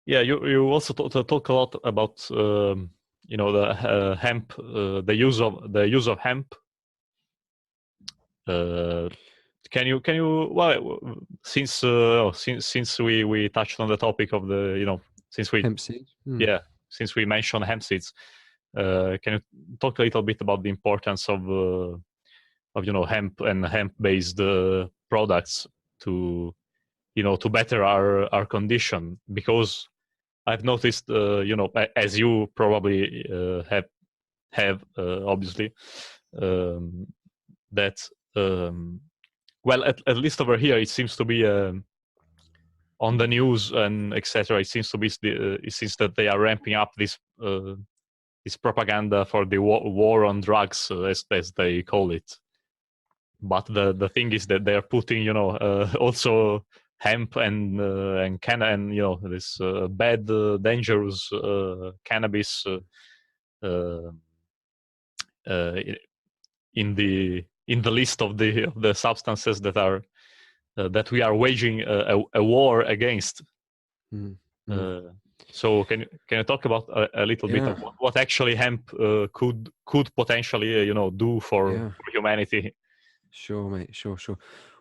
Yeah, you also talk a lot about the hemp, the use of hemp. Can you since we touched on the topic of the since we hemp seed? Yeah, since we mentioned hemp seeds, can you talk a little bit about the importance of hemp and hemp based products to to better our condition? Because I've noticed, as you probably have obviously, that well, at least over here, it seems to be on the news and etc. It seems to be it seems that they are ramping up this propaganda for the war on drugs, as they call it. But the thing is that they are putting, also hemp and this bad, dangerous cannabis in the list of the substances that are that we are waging a war against. So can you talk about a little bit of what actually hemp could potentially do for humanity? Sure, mate. Sure.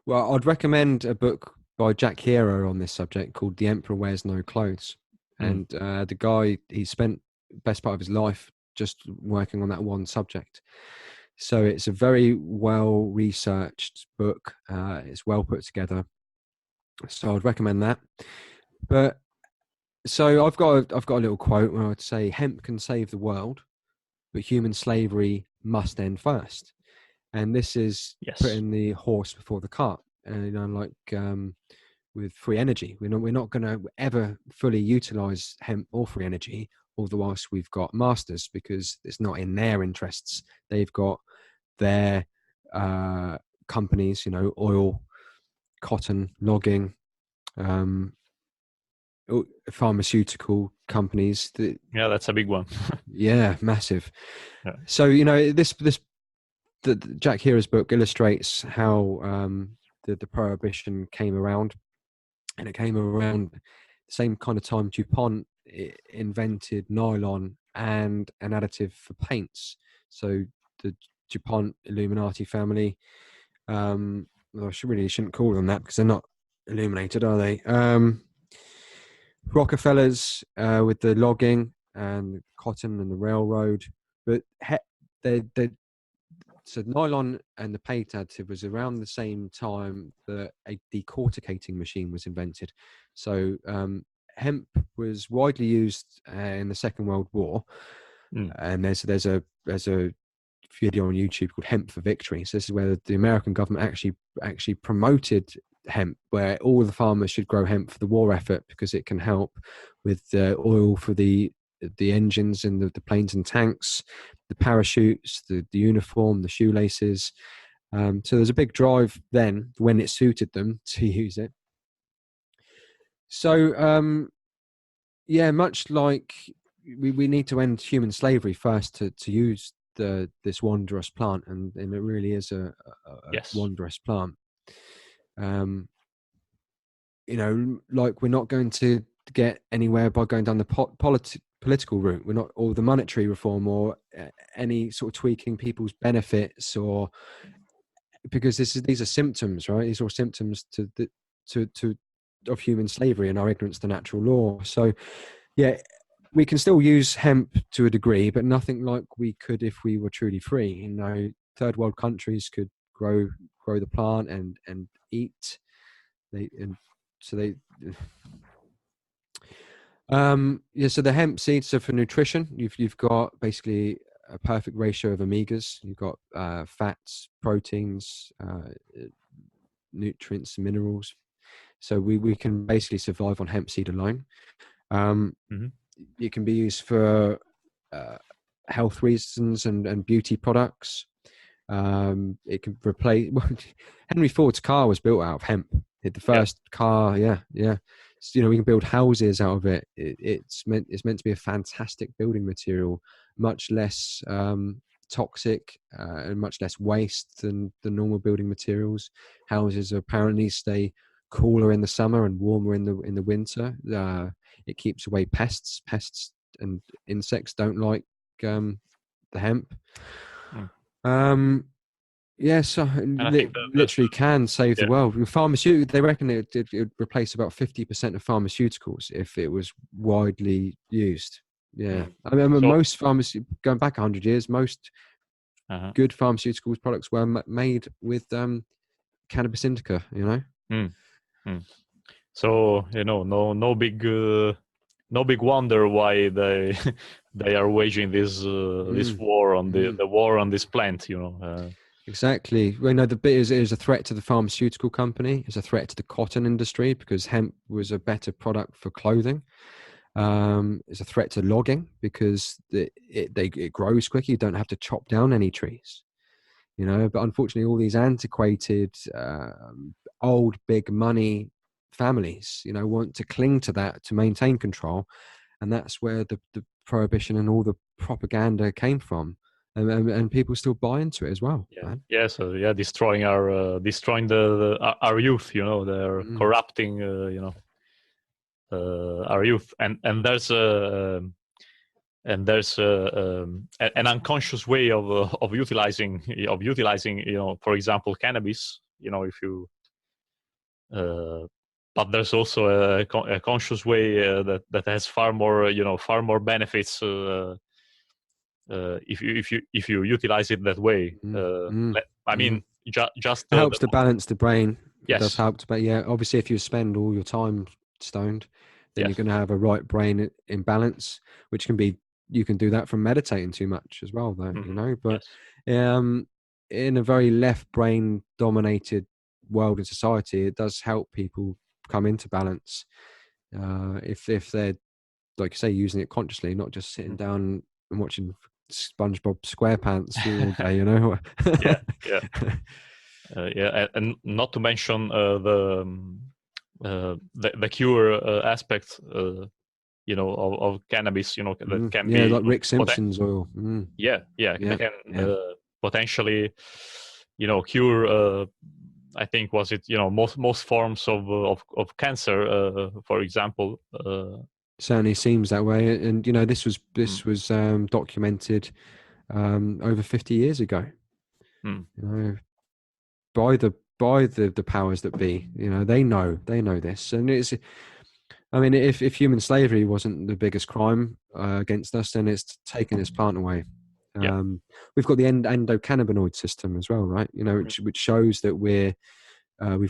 Well, I'd recommend a book by Jack Hero on this subject called "The Emperor Wears No Clothes," and the guy, he spent the best part of his life just working on that one subject. So it's a very well researched book. It's well put together. So I'd recommend that. But so I've got a little quote where I'd say hemp can save the world, but human slavery must end first. And this is putting the horse before the cart. And like with free energy, we're not going to ever fully utilize hemp or free energy, all the whilst we've got masters, because it's not in their interests. They've got their companies, oil, cotton, logging, pharmaceutical companies. That's a big one. Yeah, massive. Yeah. So the Jack Hero's book illustrates how the prohibition came around, and it came around the same kind of time DuPont invented nylon and an additive for paints. So the DuPont Illuminati family, I really shouldn't call them that because they're not illuminated, are they? Rockefellers with the logging and the cotton and the railroad, but so nylon and the paint additive was around the same time that a decorticating machine was invented. So hemp was widely used in the Second World War, and there's a video on YouTube called "Hemp for Victory." So this is where the American government actually promoted hemp, where all the farmers should grow hemp for the war effort because it can help with oil for the engines and the planes and tanks, the parachutes, the uniform, the shoelaces. So there's a big drive then when it suited them to use it. So much like we need to end human slavery first to use this wondrous plant, and it really is a wondrous plant. Like we're not going to get anywhere by going down the political route. We're not, or the monetary reform, or any sort of tweaking people's benefits, or because these are symptoms, right? These are all symptoms of human slavery and our ignorance to natural law. So, we can still use hemp to a degree, but nothing like we could if we were truly free. Third world countries could grow the plant and eat. So the hemp seeds are for nutrition. You've got basically a perfect ratio of omegas. You've got fats, proteins, nutrients, minerals. So we can basically survive on hemp seed alone. It can be used for health reasons and beauty products. It can replace. Henry Ford's car was built out of hemp. The first car, So, we can build houses out of it. It's meant to be a fantastic building material, much less toxic and much less waste than the normal building materials. Houses apparently stay cooler in the summer and warmer in the winter. It keeps away pests. Pests and insects don't like the hemp. Yeah, so And I think literally can save the yeah. world. With pharmaceutical, they reckon it would replace about 50% of pharmaceuticals if it was widely used. Yeah, I mean, most pharmacy going back 100 years, most good pharmaceuticals products were made with cannabis indica. You know. So no big wonder why they they are waging this this war on the war on this plant. Exactly. We know it is a threat to the pharmaceutical company. It's a threat to the cotton industry because hemp was a better product for clothing. It's a threat to logging because it grows quicker. You don't have to chop down any trees. But unfortunately, all these antiquated, old, big money families, want to cling to that to maintain control, and that's where the prohibition and all the propaganda came from. And people still buy into it as well. So destroying our our youth. They're corrupting our youth, and there's an unconscious way of utilizing for example cannabis. If you but there's also a conscious way that has far more benefits. If you utilize it that way, I mean, just it helps to balance the brain. Yes. It does help, but obviously, if you spend all your time stoned, then you're going to have a right brain imbalance, which can be. You can do that from meditating too much as well, though. But in a very left brain dominated world and society, it does help people come into balance if they're, like you say, using it consciously, not just sitting down and watching SpongeBob SquarePants all day, and not to mention the cure aspect, of cannabis, that can be like Rick Simpson's oil. Can potentially, cure. I think was it most forms of cancer, for example. Certainly seems that way, and this was documented over 50 years ago. By the powers that be. They know this, and it's. I mean, if human slavery wasn't the biggest crime against us, then it's taken this plant away. We've got the endocannabinoid system as well, right? Which shows that we've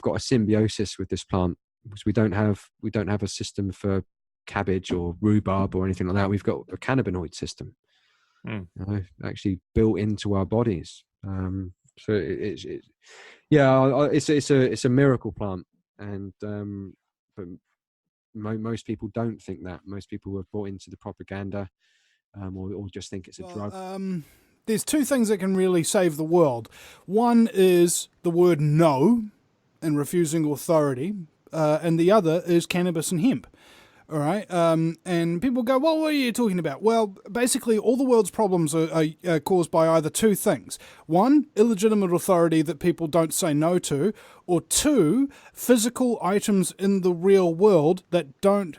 got a symbiosis with this plant, because we don't have a system for cabbage or rhubarb or anything like that. We've got a cannabinoid system, actually built into our bodies. So it's a miracle plant, and but most people don't think that. Most people have bought into the propaganda, or just think it's a drug. There's two things that can really save the world. One is the word no and refusing authority, and the other is cannabis and hemp. All right, and people go, well, what are you talking about? Well, basically, all the world's problems are caused by either two things. One, illegitimate authority that people don't say no to, or two, physical items in the real world that don't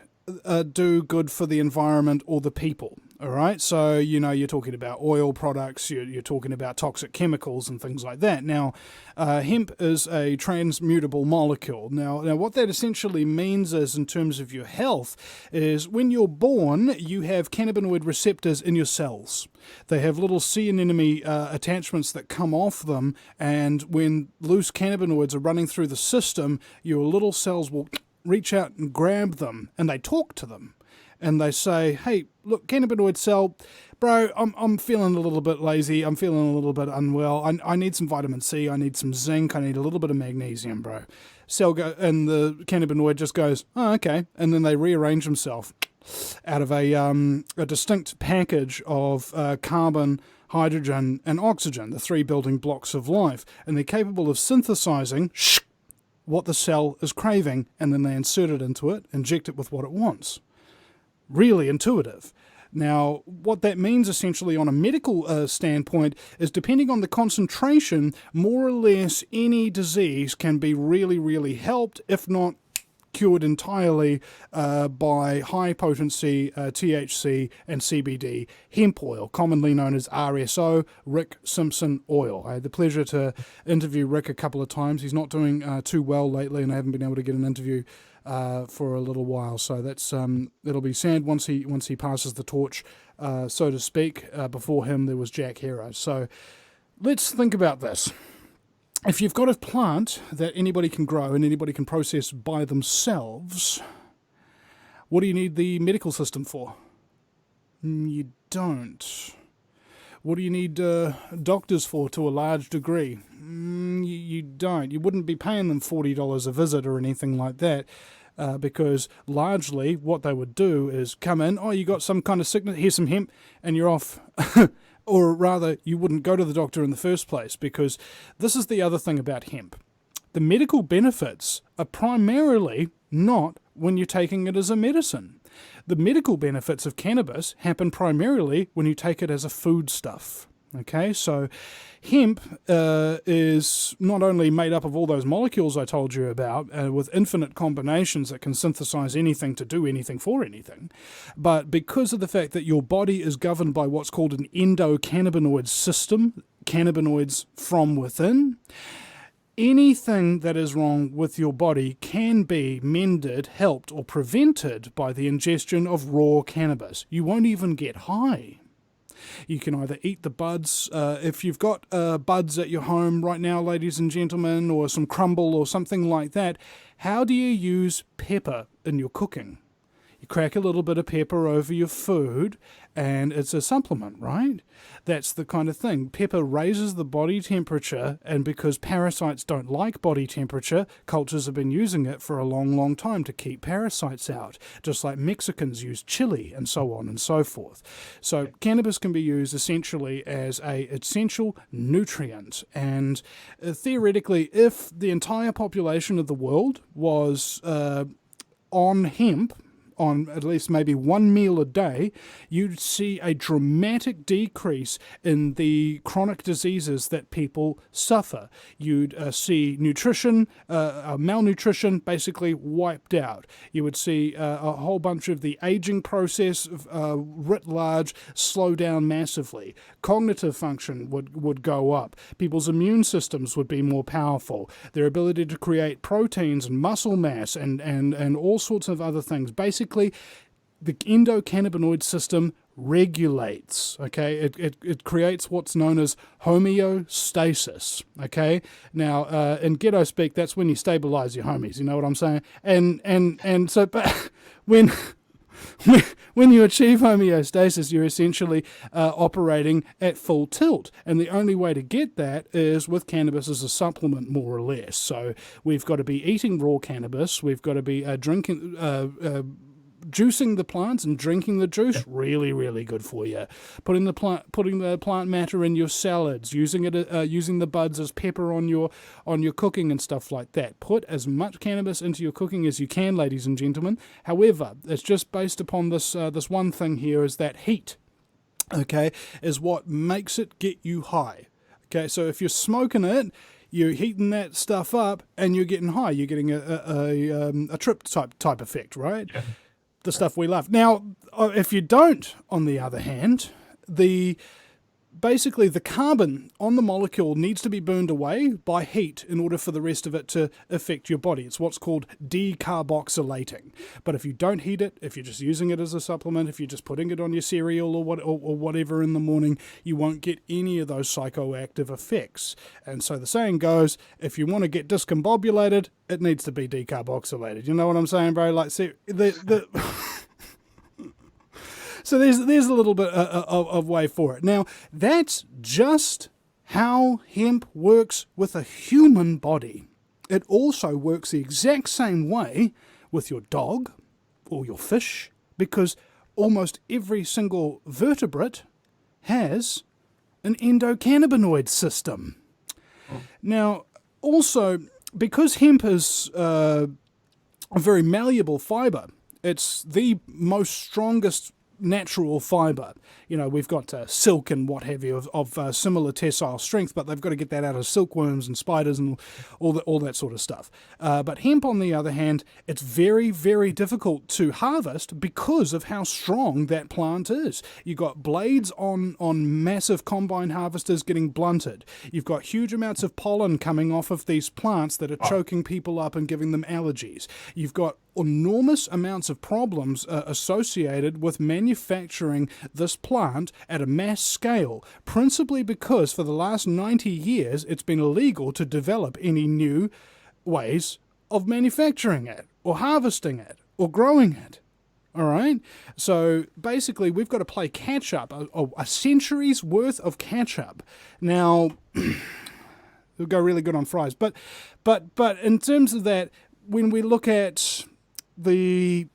do good for the environment or the people. All right, so you're talking about oil products, you're talking about toxic chemicals and things like that. Now, hemp is a transmutable molecule. Now, what that essentially means is, in terms of your health, is when you're born, you have cannabinoid receptors in your cells. They have little sea anemone attachments that come off them, and when loose cannabinoids are running through the system, your little cells will reach out and grab them, and they talk to them. And they say, hey, look, cannabinoid cell, bro, I'm feeling a little bit lazy. I'm feeling a little bit unwell. I need some vitamin C. I need some zinc. I need a little bit of magnesium, bro. And the cannabinoid just goes, oh, okay. And then they rearrange themselves out of a distinct package of carbon, hydrogen, and oxygen, the three building blocks of life. And they're capable of synthesizing what the cell is craving, and then they insert it into it, inject it with what it wants. Really intuitive. Now, what that means essentially on a medical standpoint is depending on the concentration, more or less any disease can be really, really helped, if not cured entirely by high-potency THC and CBD hemp oil, commonly known as RSO, Rick Simpson oil. I had the pleasure to interview Rick a couple of times. He's not doing too well lately, and I haven't been able to get an interview for a little while. So that's it'll be sad once he passes the torch, so to speak. Before him, there was Jack Hero. So let's think about this. If you've got a plant that anybody can grow and anybody can process by themselves, what do you need the medical system for? You don't. What do you need doctors for to a large degree? You don't. You wouldn't be paying them $40 a visit or anything like that. Because largely what they would do is come in, oh, you got some kind of sickness, here's some hemp, and you're off. Or rather, you wouldn't go to the doctor in the first place, because this is the other thing about hemp. The medical benefits are primarily not when you're taking it as a medicine. The medical benefits of cannabis happen primarily when you take it as a foodstuff. Okay, so hemp is not only made up of all those molecules I told you about, with infinite combinations that can synthesize anything to do anything for anything, but because of the fact that your body is governed by what's called an endocannabinoid system, cannabinoids from within, anything that is wrong with your body can be mended, helped, or prevented by the ingestion of raw cannabis. You won't even get high. You can either eat the buds, if you've got buds at your home right now, ladies and gentlemen, or some crumble or something like that. How do you use pepper in your cooking? You crack a little bit of pepper over your food, and it's a supplement, right? That's the kind of thing. Pepper raises the body temperature, and because parasites don't like body temperature, cultures have been using it for a long, long time to keep parasites out, just like Mexicans use chili and so on and so forth. So cannabis can be used essentially as an essential nutrient, and theoretically, if the entire population of the world was on hemp, on at least maybe one meal a day, you'd see a dramatic decrease in the chronic diseases that people suffer. You'd see nutrition, malnutrition basically wiped out. You would see a whole bunch of the aging process writ large slow down massively. Cognitive function would go up. People's immune systems would be more powerful. Their ability to create proteins and muscle mass and all sorts of other things. Basically, the endocannabinoid system regulates, okay? It creates what's known as homeostasis, okay? Now, in ghetto speak, that's when you stabilize your homies, you know what I'm saying? And so, but when you achieve homeostasis, you're essentially operating at full tilt. And the only way to get that is with cannabis as a supplement, more or less. So we've got to be eating raw cannabis. We've got to be juicing the plants and drinking the juice, really, really good for you. Putting the plant matter in your salads, using the buds as pepper on your cooking and stuff like that. Put as much cannabis into your cooking as you can, ladies and gentlemen. However, it's just based upon this one thing here, is that heat, okay, is what makes it get you high. Okay, so if you're smoking it, you're heating that stuff up and you're getting high. You're getting a trip type effect, right? Yeah. The stuff we love. Now, if you don't, on the other hand, basically the carbon on the molecule needs to be burned away by heat in order for the rest of it to affect your body. It's what's called decarboxylating. But if you don't heat it, if you're just using it as a supplement, if you're just putting it on your cereal or whatever in the morning, you won't get any of those psychoactive effects. And so the saying goes, if you want to get discombobulated, it needs to be decarboxylated. You know what I'm saying, bro? Like, see, So there's a little bit of way for it. Now, that's just how hemp works with a human body. It also works the exact same way with your dog or your fish, because almost every single vertebrate has an endocannabinoid system. Now, also, because hemp is a very malleable fiber, it's the most strongest natural fibre. You know, we've got silk and what have you of similar tensile strength, but they've got to get that out of silkworms and spiders and all that sort of stuff. But hemp, on the other hand, it's very, very difficult to harvest because of how strong that plant is. You've got blades on massive combine harvesters getting blunted. You've got huge amounts of pollen coming off of these plants that are choking people up and giving them allergies. You've got enormous amounts of problems associated with manufacturing this plant at a mass scale, principally because for the last 90 years it's been illegal to develop any new ways of manufacturing it or harvesting it or growing it. All right? So basically we've got to play catch up, a century's worth of catch up. Now, it'll go really good on fries. But in terms of that, when we look at the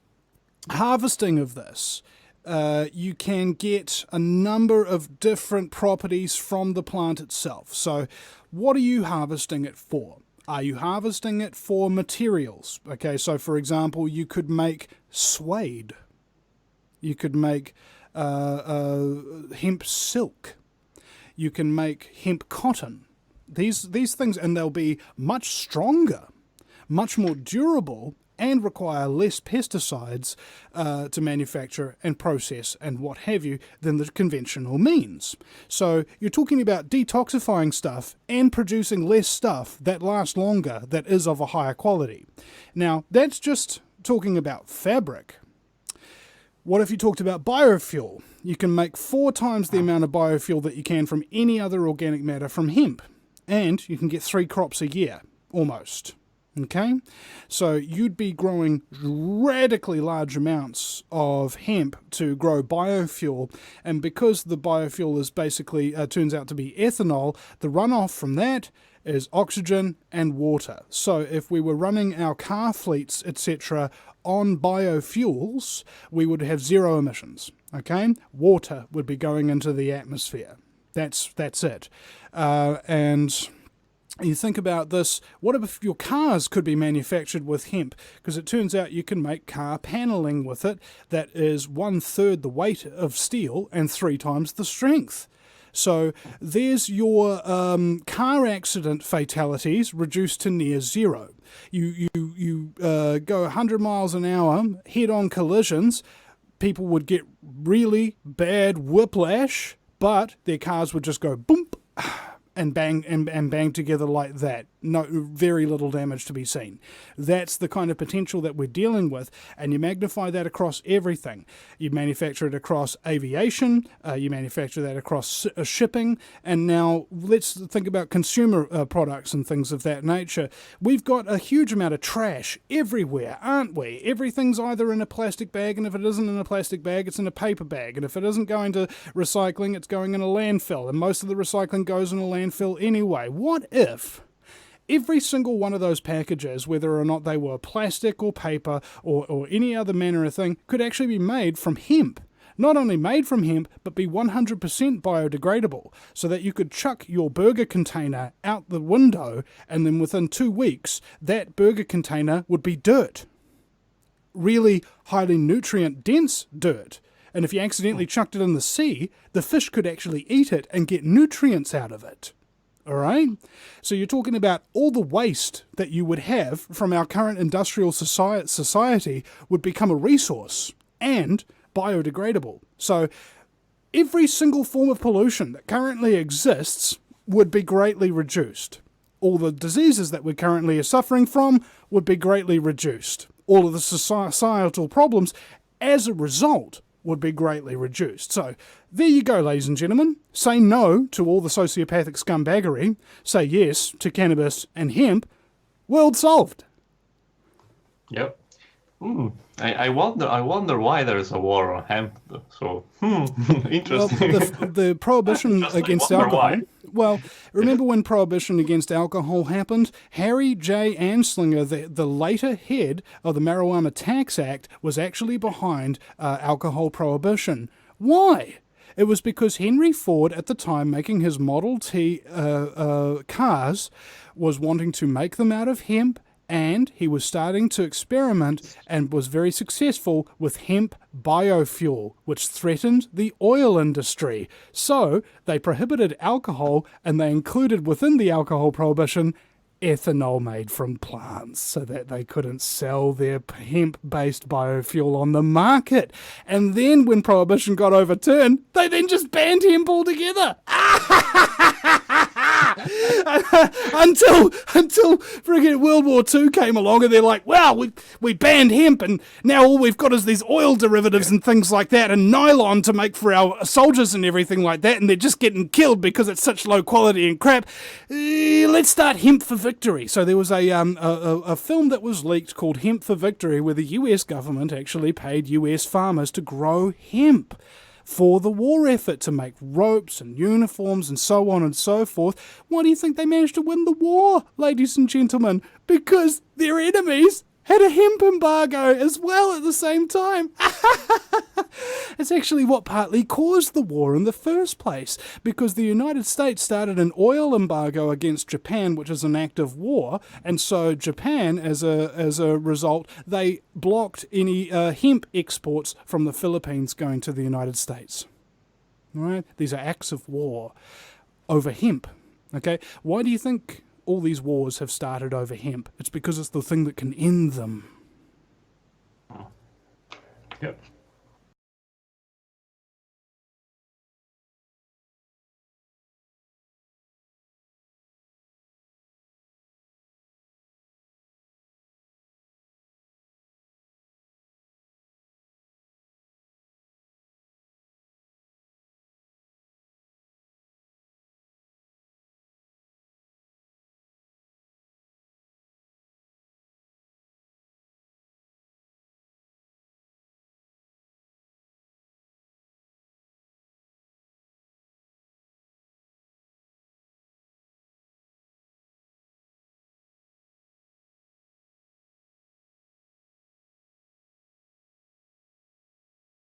harvesting of this, you can get a number of different properties from the plant itself. So what are you harvesting it for? Are you harvesting it for materials? Okay, so for example, you could make suede. You could make hemp silk. You can make hemp cotton. These things, and they'll be much stronger, much more durable, and require less pesticides to manufacture and process and what have you than the conventional means. So you're talking about detoxifying stuff and producing less stuff that lasts longer, that is of a higher quality. Now, that's just talking about fabric. What if you talked about biofuel? You can make 4 times the amount of biofuel that you can from any other organic matter from hemp, and you can get 3 crops a year, almost. Okay, so you'd be growing radically large amounts of hemp to grow biofuel, and because the biofuel is basically turns out to be ethanol, the runoff from that is oxygen and water. So if we were running our car fleets, etc., on biofuels, we would have 0 emissions. Okay, water would be going into the atmosphere. That's it, and you think about this, what if your cars could be manufactured with hemp? Because it turns out you can make car paneling with it that is 1/3 the weight of steel and 3 times the strength. So there's your car accident fatalities reduced to near 0. You go 100 miles an hour, head-on collisions, people would get really bad whiplash, but their cars would just go boom, and bang together like that. No, very little damage to be seen. That's the kind of potential that we're dealing with, and you magnify that across everything. You manufacture it across aviation, you manufacture that across shipping, and now let's think about consumer products and things of that nature. We've got a huge amount of trash everywhere, aren't we? Everything's either in a plastic bag, and if it isn't in a plastic bag, it's in a paper bag, and if it isn't going to recycling, it's going in a landfill, and most of the recycling goes in a landfill anyway. What if every single one of those packages, whether or not they were plastic or paper or any other manner of thing, could actually be made from hemp? Not only made from hemp, but be 100% biodegradable, so that you could chuck your burger container out the window, and then within 2 weeks, that burger container would be dirt. Really highly nutrient-dense dirt. And if you accidentally chucked it in the sea, the fish could actually eat it and get nutrients out of it. All right? So you're talking about all the waste that you would have from our current industrial society would become a resource and biodegradable. So every single form of pollution that currently exists would be greatly reduced. All the diseases that we currently are suffering from would be greatly reduced. All of the societal problems, as a result, would be greatly reduced. So there you go, ladies and gentlemen. Say no to all the sociopathic scumbaggery. Say yes to cannabis and hemp. World solved. Yep. I wonder why there is a war on hemp. So interesting. Well, the prohibition against alcohol. Why. Well, remember when prohibition against alcohol happened? Harry J. Anslinger, the later head of the Marijuana Tax Act, was actually behind alcohol prohibition. Why? It was because Henry Ford, at the time making his Model T cars, was wanting to make them out of hemp and he was starting to experiment and was very successful with hemp biofuel, which threatened the oil industry. So they prohibited alcohol, and they included within the alcohol prohibition ethanol made from plants so that they couldn't sell their hemp-based biofuel on the market. And then when Prohibition got overturned, they then just banned hemp altogether. until friggin' World War II came along, and they're like, wow, we banned hemp, and now all we've got is these oil derivatives and things like that, and nylon to make for our soldiers and everything like that, and they're just getting killed because it's such low quality and crap. Let's start hemp for victory. So there was a film that was leaked called Hemp for Victory, where the US government actually paid US farmers to grow hemp for the war effort, to make ropes and uniforms and so on and so forth. Why do you think they managed to win the war, ladies and gentlemen? Because their enemies had a hemp embargo as well at the same time. It's actually what partly caused the war in the first place, because the United States started an oil embargo against Japan, which is an act of war, and so Japan, as a result, they blocked any hemp exports from the Philippines going to the United States. All right? These are acts of war over hemp. Okay? Why do you think all these wars have started over hemp? It's because it's the thing that can end them. Yep.